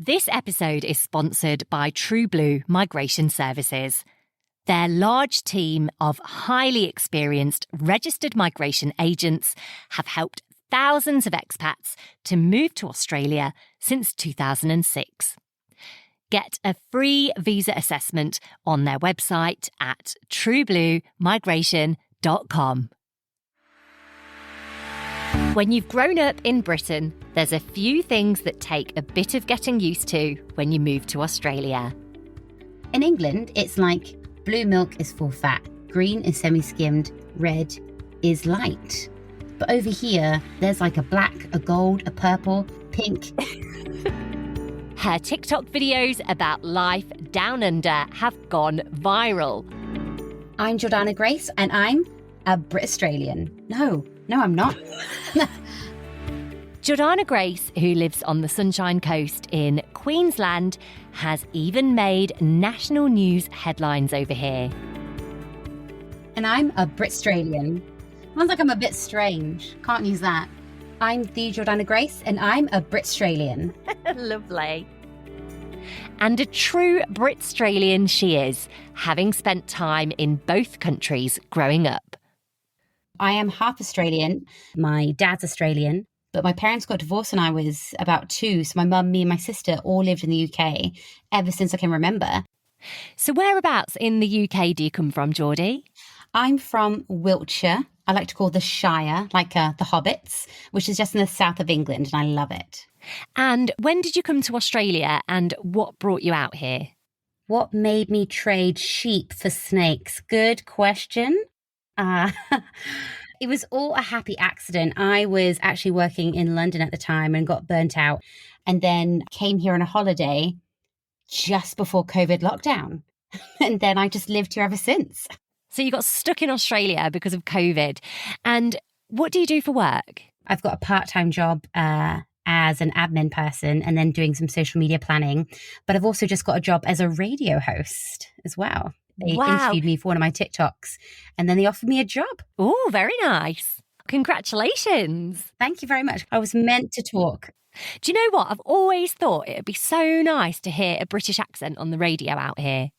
This episode is sponsored by True Blue Migration Services. Their large team of highly experienced registered migration agents have helped thousands of expats to move to Australia since 2006. Get a free visa assessment on their website at truebluemigration.com. When you've grown up in Britain, there's a few things that take a bit of getting used to when you move to Australia. In England, it's like blue milk is full fat, green is semi-skimmed, red is light. But over here, there's like a black, a gold, a purple, pink. Her TikTok videos about life down under have gone viral. I'm Jordana Grace, and I'm a Britstralian. No, I'm not. Jordana Grace, who lives on the Sunshine Coast in Queensland, has even made national news headlines over here. And I'm a Britstralian. Sounds like I'm a bit strange. Can't use that. I'm the Jordana Grace, and I'm a Britstralian. Lovely. And a true Britstralian she is, having spent time in both countries growing up. I am half Australian. My dad's Australian, but my parents got divorced when I was about 2. So my mum, me and my sister all lived in the UK ever since I can remember. So whereabouts in the UK do you come from, Geordie? I'm from Wiltshire. I like to call the Shire, like the Hobbits, which is just in the south of England, and I love it. And when did you come to Australia, and what brought you out here? What made me trade sheep for snakes? Good question. It was all a happy accident. I was actually working in London at the time and got burnt out, and then came here on a holiday just before COVID lockdown. And then I just lived here ever since. So you got stuck in Australia because of COVID. And what do you do for work? I've got a part-time job as an admin person and then doing some social media planning. But I've also just got a job as a radio host as well. They interviewed me for one of my TikToks and then they offered me a job. Oh, very nice. Congratulations. Thank you very much. I was meant to talk. Do you know what? I've always thought it would be so nice to hear a British accent on the radio out here.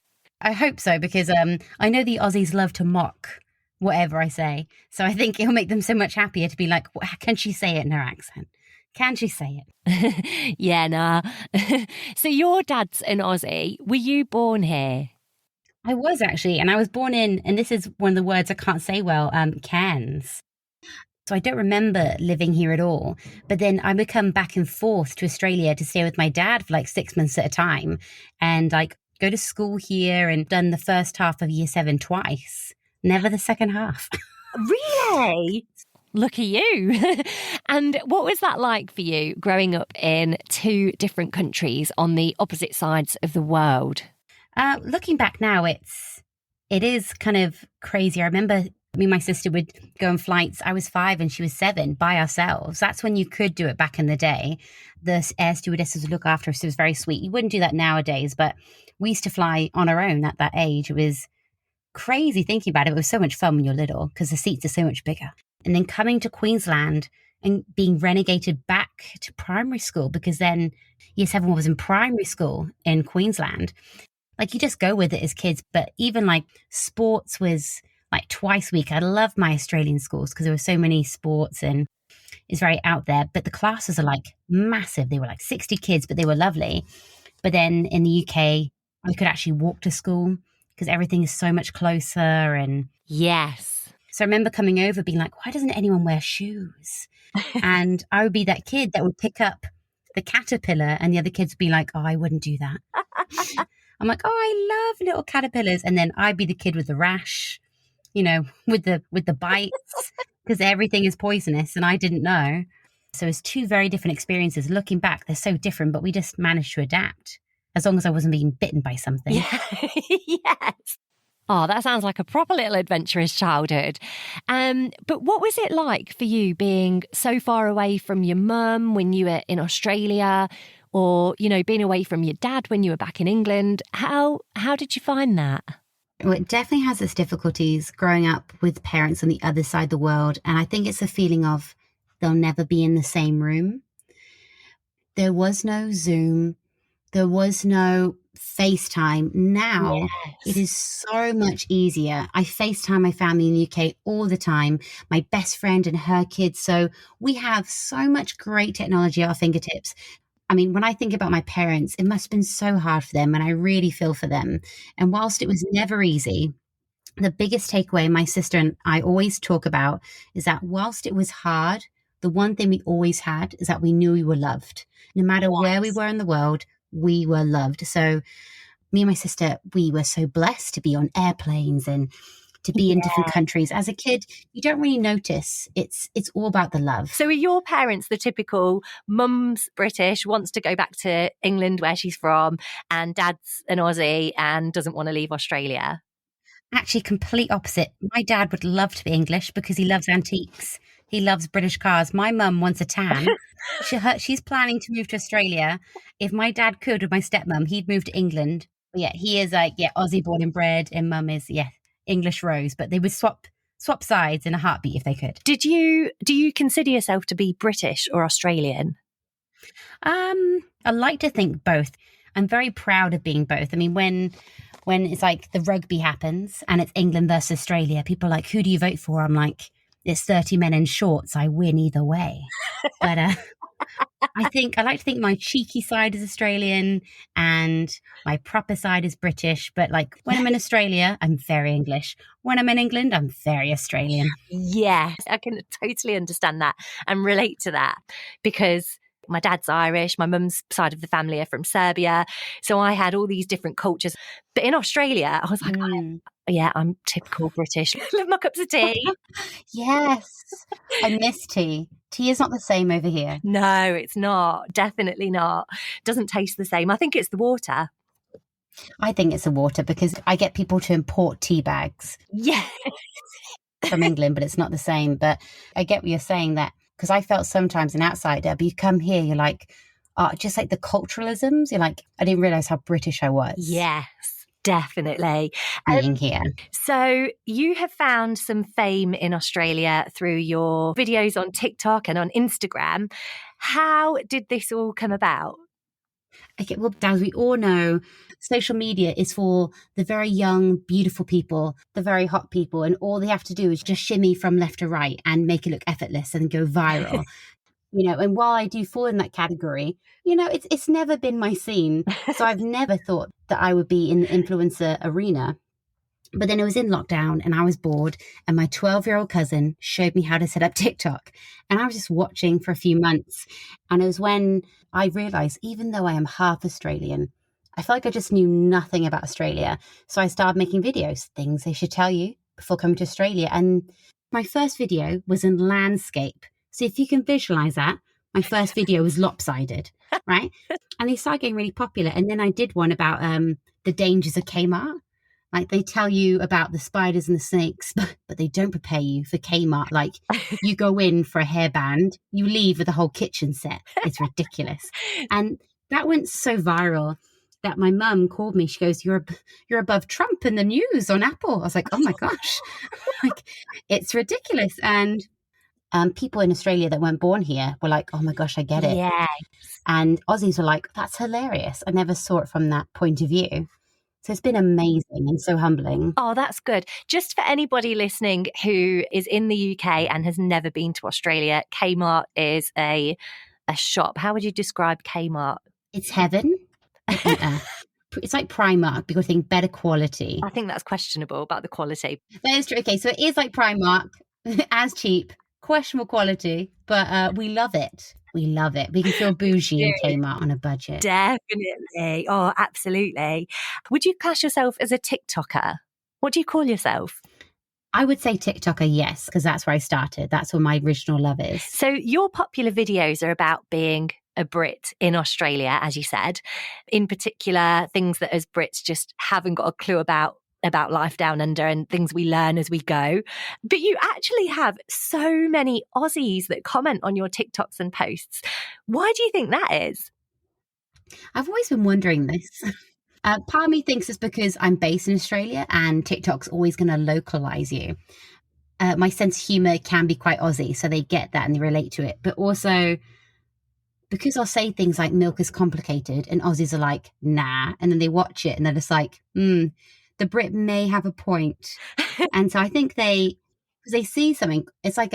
I hope so, because I know the Aussies love to mock whatever I say. So I think it'll make them so much happier to be like, can she say it in her accent? Can she say it? Yeah, nah. So your dad's an Aussie. Were you born here? I was actually, and I was born in, and this is one of the words I can't say well, Cairns. So I don't remember living here at all. But then I would come back and forth to Australia to stay with my dad for like 6 months at a time. And like go to school here and done the first half of year 7 twice. Never the second half. Really? Look at you. And what was that like for you growing up in 2 different countries on the opposite sides of the world? Looking back now, it is kind of crazy. I remember me and my sister would go on flights. I was 5 and she was 7 by ourselves. That's when you could do it back in the day. The air stewardesses would look after us. It was very sweet. You wouldn't do that nowadays, but we used to fly on our own at that age. It was crazy thinking about it. It was so much fun when you're little because the seats are so much bigger. And then coming to Queensland and being renegated back to primary school, because then year 7 was in primary school in Queensland. Like you just go with it as kids. But even like sports was like twice a week. I love my Australian schools because there were so many sports and it's very out there. But the classes are like massive. They were like 60 kids, but they were lovely. But then in the UK, I could actually walk to school because everything is so much closer. And yes. So I remember coming over being like, why doesn't anyone wear shoes? And I would be that kid that would pick up the caterpillar and the other kids would be like, oh, I wouldn't do that. I'm like, oh, I love little caterpillars. And then I'd be the kid with the rash, you know, with the bites, because everything is poisonous and I didn't know. So it's 2 very different experiences. Looking back, they're so different, but we just managed to adapt as long as I wasn't being bitten by something. Yeah. Yes. Oh, that sounds like a proper little adventurous childhood. But what was it like for you being so far away from your mum when you were in Australia, or, you know, being away from your dad when you were back in England? How did you find that? Well, it definitely has its difficulties growing up with parents on the other side of the world. And I think it's a feeling of they'll never be in the same room. There was no Zoom. There was no FaceTime. Now it Yes. is so much easier. I FaceTime my family in the UK all the time, my best friend and her kids. So we have so much great technology at our fingertips. I mean, when I think about my parents, it must have been so hard for them, and I really feel for them. And whilst it was never easy, the biggest takeaway my sister and I always talk about is that whilst it was hard, the one thing we always had is that we knew we were loved. No matter where we Yes. were in the world, we were loved. So me and my sister, we were so blessed to be on airplanes and to be in different countries. As a kid, you don't really notice. It's all about the love. So are your parents the typical mum's British, wants to go back to England where she's from, and dad's an Aussie and doesn't want to leave Australia? Actually, complete opposite. My dad would love to be English because he loves antiques. He loves British cars. My mum wants a tan. She's planning to move to Australia. If my dad could with my stepmom, he'd move to England. But yeah, he is like, yeah, Aussie born and bred, and mum is, yeah, English Rose. But they would swap sides in a heartbeat if they could. Do you consider yourself to be British or Australian? I like to think both. I'm very proud of being both. I mean, when it's like the rugby happens and it's England versus Australia, people are like, who do you vote for? I'm like, it's 30 men in shorts. I win either way. But I like to think my cheeky side is Australian and my proper side is British. But like when I'm in Australia, I'm very English. When I'm in England, I'm very Australian. Yes, I can totally understand that and relate to that, because my dad's Irish, my mum's side of the family are from Serbia. So I had all these different cultures. But in Australia, I was like, I'm typical British. Love my cups of tea. Yes, I miss tea. Tea is not the same over here. No, it's not. Definitely not. Doesn't taste the same. I think it's the water. I think it's the water because I get people to import tea bags. Yeah. From England, but it's not the same. But I get what you're saying, that because I felt sometimes an outsider, but you come here, you're like, just like the culturalisms, you're like, I didn't realize how British I was. Yes, definitely. Being here. So you have found some fame in Australia through your videos on TikTok and on Instagram. How did this all come about? Okay, well, as we all know, social media is for the very young, beautiful people, the very hot people, and all they have to do is just shimmy from left to right and make it look effortless and go viral. And while I do fall in that category, it's never been my scene. So I've never thought that I would be in the influencer arena. But then it was in lockdown and I was bored, and my 12-year-old cousin showed me how to set up TikTok. And I was just watching for a few months. And it was when I realized, even though I am half Australian, I felt like I just knew nothing about Australia. So I started making videos, things they should tell you before coming to Australia. And my first video was in landscape. So if you can visualize that, my first video was lopsided, right? And they started getting really popular. And then I did one about the dangers of Kmart. Like, they tell you about the spiders and the snakes, but they don't prepare you for Kmart. Like, you go in for a hairband, you leave with a whole kitchen set. It's ridiculous. And that went so viral that my mum called me. She goes, you're above Trump in the news on Apple. I was like, oh my gosh, like, it's ridiculous. And people in Australia that weren't born here were like, oh my gosh, I get it. Yeah. And Aussies were like, that's hilarious. I never saw it from that point of view. So it's been amazing and so humbling. Oh, that's good. Just for anybody listening who is in the UK and has never been to Australia, Kmart is a shop. How would you describe Kmart? It's heaven. It's like Primark. People think better quality. I think that's questionable about the quality. That is true. Okay, so it is like Primark, as cheap, questionable quality, but we love it. We love it. We can feel bougie in Kmart on a budget. Definitely. Oh, absolutely. Would you class yourself as a TikToker? What do you call yourself? I would say TikToker, yes, because that's where I started. That's where my original love is. So your popular videos are about being a Brit in Australia, as you said. In particular, things that as Brits just haven't got a clue about life down under and things we learn as we go. But you actually have so many Aussies that comment on your TikToks and posts. Why do you think that is? I've always been wondering this. Part of me thinks it's because I'm based in Australia and TikTok's always going to localize you. My sense of humor can be quite Aussie, so they get that and they relate to it. But also, because I'll say things like milk is complicated and Aussies are like, nah. And then they watch it and they're just like, the Brit may have a point. And so I think because they see something, it's like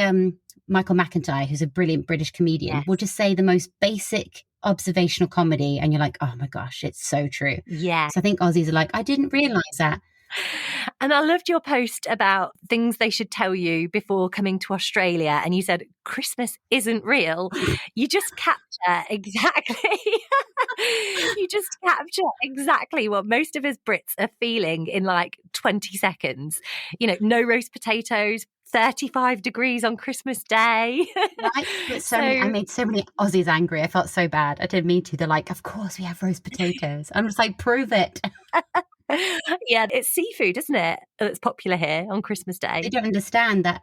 Michael McIntyre, who's a brilliant British comedian, Yes. will just say the most basic observational comedy. And you're like, oh my gosh, it's so true. Yeah. So I think Aussies are like, I didn't realize that. And I loved your post about things they should tell you before coming to Australia. And you said, Christmas isn't real. You just capture exactly. You just capture exactly what most of us Brits are feeling in like 20 seconds. You know, no roast potatoes, 35 degrees on Christmas Day. Right? But I made so many Aussies angry. I felt so bad. I didn't mean to. They're like, of course we have roast potatoes. I'm just like, prove it. Yeah, it's seafood, isn't it? That's popular here on Christmas Day. They don't understand that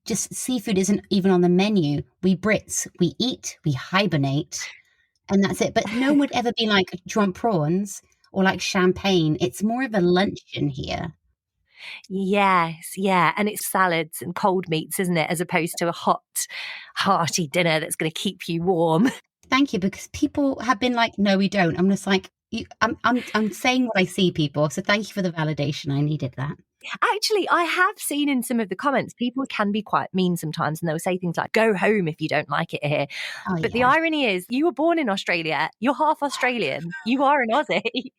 seafood isn't even on the menu. We Brits, we eat, we hibernate, and that's it. But no one would ever be like, do you want prawns or like champagne? It's more of a luncheon here. Yes, yeah. And it's salads and cold meats, isn't it? As opposed to a hot, hearty dinner that's going to keep you warm. Thank you, because people have been like, no, we don't. I'm just like, I'm saying what I see, people. So thank you for the validation. I needed that. Actually, I have seen in some of the comments, people can be quite mean sometimes, and they'll say things like, go home if you don't like it here. Oh, but yeah. the irony is, you were born in Australia. You're half Australian. You are an Aussie.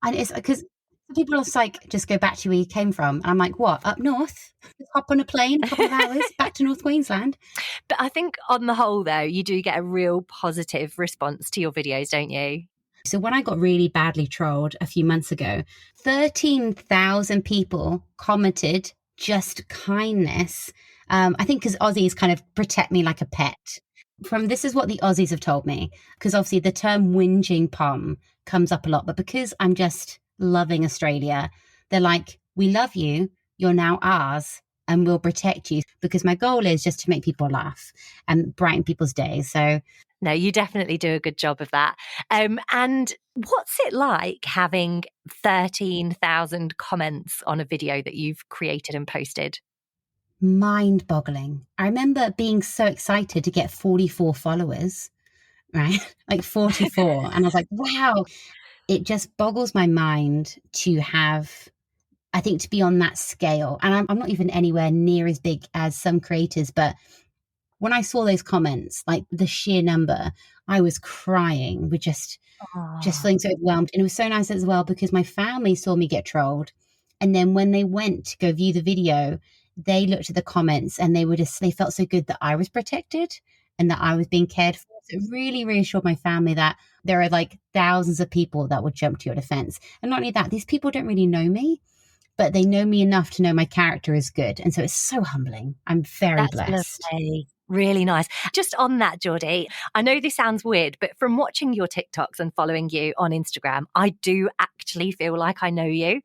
And it's because people are like, just go back to where you came from. And I'm like, what? Up north? Just hop on a plane, a couple of hours, back to North Queensland. But I think on the whole, though, you do get a real positive response to your videos, don't you? So when I got really badly trolled a few months ago, 13,000 people commented just kindness. I think because Aussies kind of protect me like a pet. This is what the Aussies have told me, because obviously the term whinging pom comes up a lot, but because I'm just loving Australia, they're like, we love you, you're now ours, and we'll protect you, because my goal is just to make people laugh and brighten people's days. So no, you definitely do a good job of that. And what's it like having 13,000 comments on a video that you've created and posted? Mind-boggling. I remember being so excited to get 44 followers, right? Like 44. And I was like, wow, it just boggles my mind to have, I think, to be on that scale. And I'm not even anywhere near as big as some creators, but when I saw those comments, like the sheer number, I was crying with just feeling so overwhelmed. And it was so nice as well, because my family saw me get trolled. And then when they went to go view the video, they looked at the comments and they felt so good that I was protected and that I was being cared for. So it really reassured my family that there are like thousands of people that would jump to your defense. And not only that, these people don't really know me, but they know me enough to know my character is good. And so it's so humbling. I'm very blessed. Lovely. Really nice. Just on that, Geordie, I know this sounds weird, but from watching your TikToks and following you on Instagram, I do actually feel like I know you.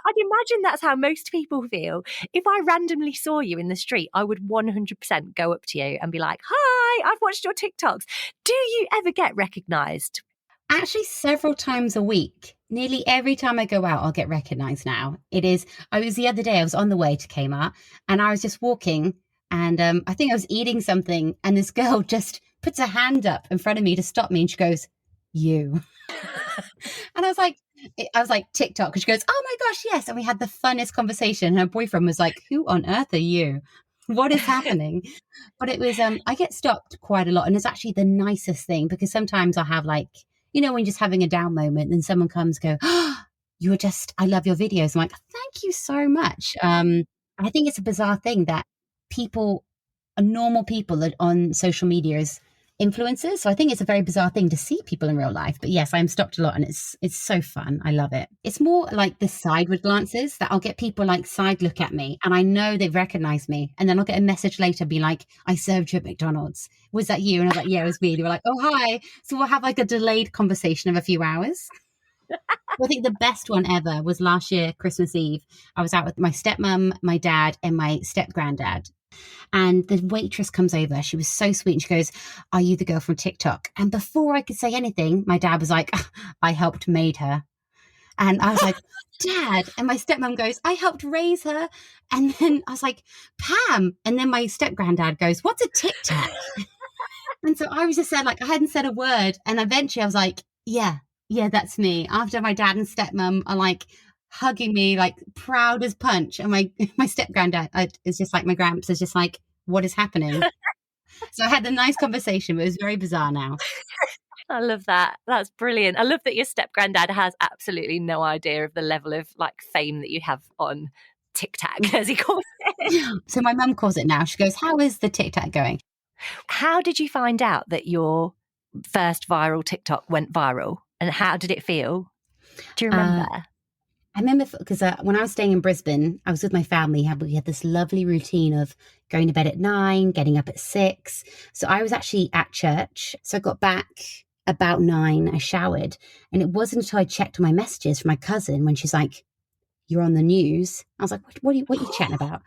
I'd imagine that's how most people feel. If I randomly saw you in the street, I would 100% go up to you and be like, hi, I've watched your TikToks. Do you ever get recognised? Actually, several times a week. Nearly every time I go out, I'll get recognised now. I was the other day, I was on the way to Kmart and I was just walking and I think I was eating something and this girl just puts her hand up in front of me to stop me and she goes, you. And I was like, TikTok. And she goes, oh my gosh, yes. And we had the funnest conversation. And her boyfriend was like, who on earth are you? What is happening? But it was, I get stopped quite a lot. And it's actually the nicest thing, because sometimes I'll have like, when you're just having a down moment and someone comes go, oh, I love your videos. I'm like, thank you so much. I think it's a bizarre thing that normal people on social media as influencers. So I think it's a very bizarre thing to see people in real life. But yes, I'm stopped a lot and it's so fun. I love it. It's more like the sideward glances that I'll get people like side look at me and I know they've recognized me. And then I'll get a message later be like, I served you at McDonald's. Was that you? And I was like, yeah, it was me. They were like, oh, hi. So we'll have like a delayed conversation of a few hours. I think the best one ever was last year, Christmas Eve. I was out with my stepmom, my dad, and my step-granddad. And the waitress comes over. She was so sweet. And she goes, are you the girl from TikTok? And before I could say anything, my dad was like, I helped made her. And I was like, Dad. And my stepmom goes, I helped raise her. And then I was like, Pam. And then my step-granddad goes, what's a Tic Tac? And so I was just said, like, I hadn't said a word. And eventually I was like, yeah, that's me. After my dad and stepmom are like hugging me, like proud as punch. And my step granddad is just like, my gramps is just like, what is happening? So I had a nice conversation, but it was very bizarre now. I love that. That's brilliant. I love that your step granddad has absolutely no idea of the level of like fame that you have on TikTok, as he calls it. So my mum calls it now. She goes, how is the TikTok going? How did you find out that your first viral TikTok went viral? And how did it feel? Do you remember? I remember because when I was staying in Brisbane, I was with my family. We had this lovely routine of going to bed at 9, getting up at 6. So I was actually at church. So I got back about 9. I showered. And it wasn't until I checked on my messages from my cousin when she's like, you're on the news. I was like, what are you chatting about?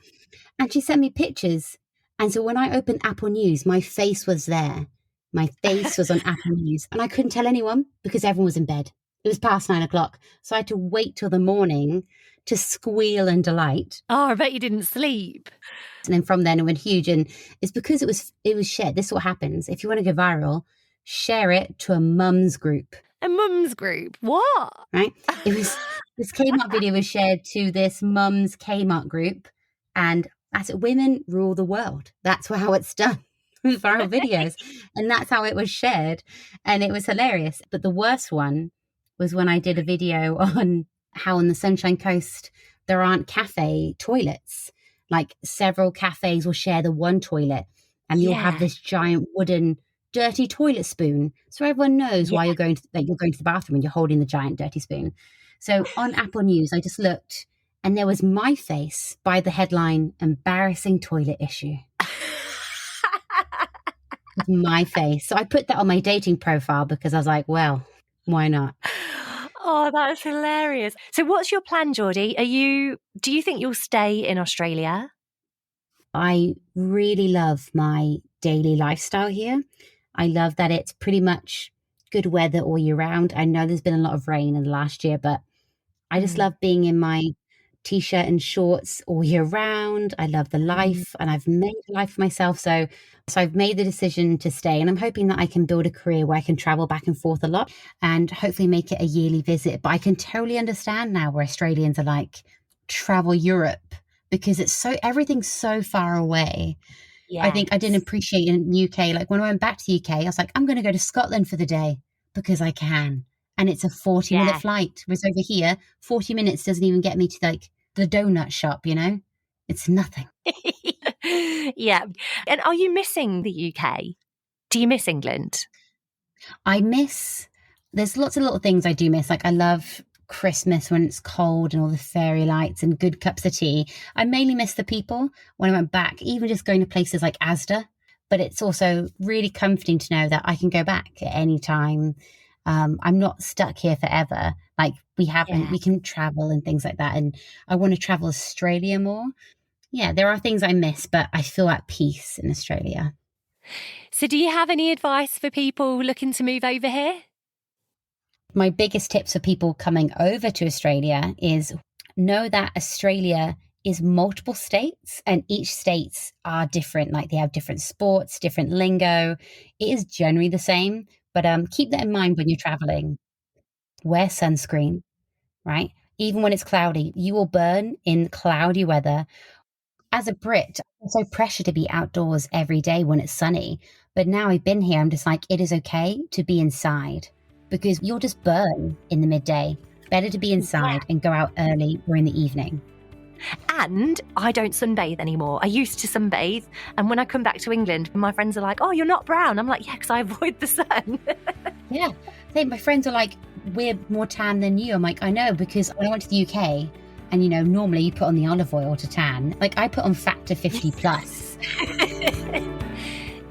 And she sent me pictures. And so when I opened Apple News, my face was there. My face was on Apple News. And I couldn't tell anyone because everyone was in bed. It was past 9 o'clock. So I had to wait till the morning to squeal and delight. Oh, I bet you didn't sleep. And then from then it went huge. And it's because it was shared. This is what happens. If you want to go viral, share it to a mum's group. A mum's group? What? Right? It was this Kmart video was shared to this mum's Kmart group. And I said, women rule the world. That's how it's done. Viral videos. And that's how it was shared. And it was hilarious. But the worst one was when I did a video on how on the Sunshine Coast there aren't cafe toilets. Like several cafes will share the one toilet and you'll have this giant wooden dirty toilet spoon. So everyone knows why you're going to the bathroom and you're holding the giant dirty spoon. So on Apple News, I just looked and there was my face by the headline, embarrassing toilet issue. With my face. So I put that on my dating profile because I was like, well, why not? Oh, that's hilarious. So what's your plan, Geordie? Do you think you'll stay in Australia? I really love my daily lifestyle here. I love that it's pretty much good weather all year round. I know there's been a lot of rain in the last year, but I just love being in my t-shirt and shorts all year round. I love the life and I've made a life for myself. So I've made the decision to stay and I'm hoping that I can build a career where I can travel back and forth a lot and hopefully make it a yearly visit. But I can totally understand now where Australians are like, travel Europe because everything's so far away. Yes. I think I didn't appreciate in the UK. Like when I went back to the UK, I was like, I'm going to go to Scotland for the day because I can. And it's a 40-minute flight. Whereas over here, 40 minutes doesn't even get me to like the donut shop, you know? It's nothing. Yeah. And are you missing the UK? Do you miss England? There's lots of little things I do miss. Like I love Christmas when it's cold and all the fairy lights and good cups of tea. I mainly miss the people when I went back, even just going to places like Asda. But it's also really comforting to know that I can go back at any time. I'm not stuck here forever. Like we can travel and things like that. And I want to travel Australia more. Yeah, there are things I miss, but I feel at peace in Australia. So do you have any advice for people looking to move over here? My biggest tips for people coming over to Australia is know that Australia is multiple states and each states are different. Like they have different sports, different lingo. It is generally the same, but keep that in mind when you're traveling. Wear sunscreen, right? Even when it's cloudy, you will burn in cloudy weather. As a Brit, I'm so pressured to be outdoors every day when it's sunny. But now I've been here, I'm just like, it is okay to be inside because you'll just burn in the midday. Better to be inside and go out early or in the evening. And I don't sunbathe anymore. I used to sunbathe. And when I come back to England, my friends are like, oh, you're not brown. I'm like, yeah, because I avoid the sun. Yeah. I think my friends are like, we're more tan than you. I'm like, I know, because when I went to the UK and, you know, normally you put on the olive oil to tan. Like I put on factor 50 plus.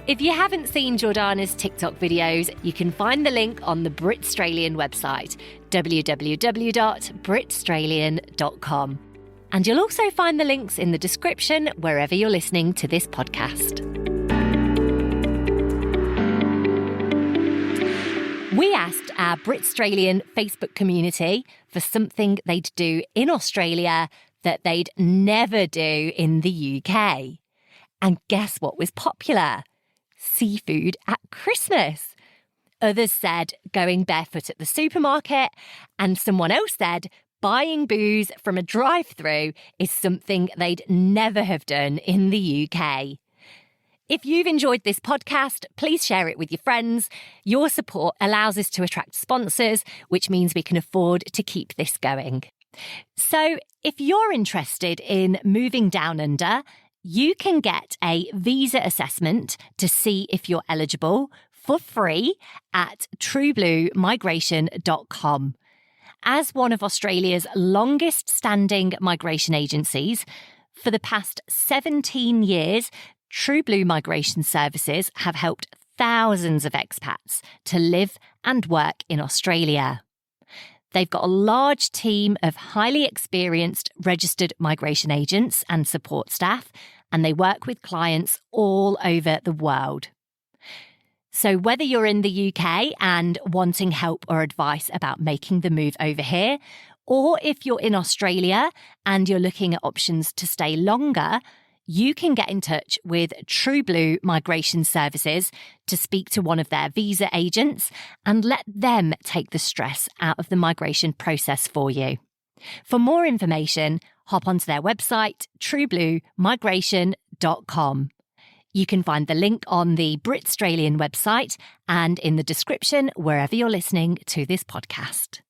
If you haven't seen Jordana's TikTok videos, you can find the link on the Britstralian website, www.britstralian.com. And you'll also find the links in the description wherever you're listening to this podcast. We asked our Britstralian Facebook community for something they'd do in Australia that they'd never do in the UK. And guess what was popular? seafood at Christmas. Others said going barefoot at the supermarket, and someone else said buying booze from a drive-through is something they'd never have done in the UK. If you've enjoyed this podcast, please share it with your friends. Your support allows us to attract sponsors, which means we can afford to keep this going. So if you're interested in moving down under, you can get a visa assessment to see if you're eligible for free at truebluemigration.com. As one of Australia's longest standing migration agencies, for the past 17 years, True Blue Migration Services have helped thousands of expats to live and work in Australia. They've got a large team of highly experienced registered migration agents and support staff, and they work with clients all over the world. So whether you're in the UK and wanting help or advice about making the move over here, or if you're in Australia and you're looking at options to stay longer, you can get in touch with True Blue Migration Services to speak to one of their visa agents and let them take the stress out of the migration process for you. For more information, hop onto their website, truebluemigration.com. You can find the link on the Britstralian website and in the description wherever you're listening to this podcast.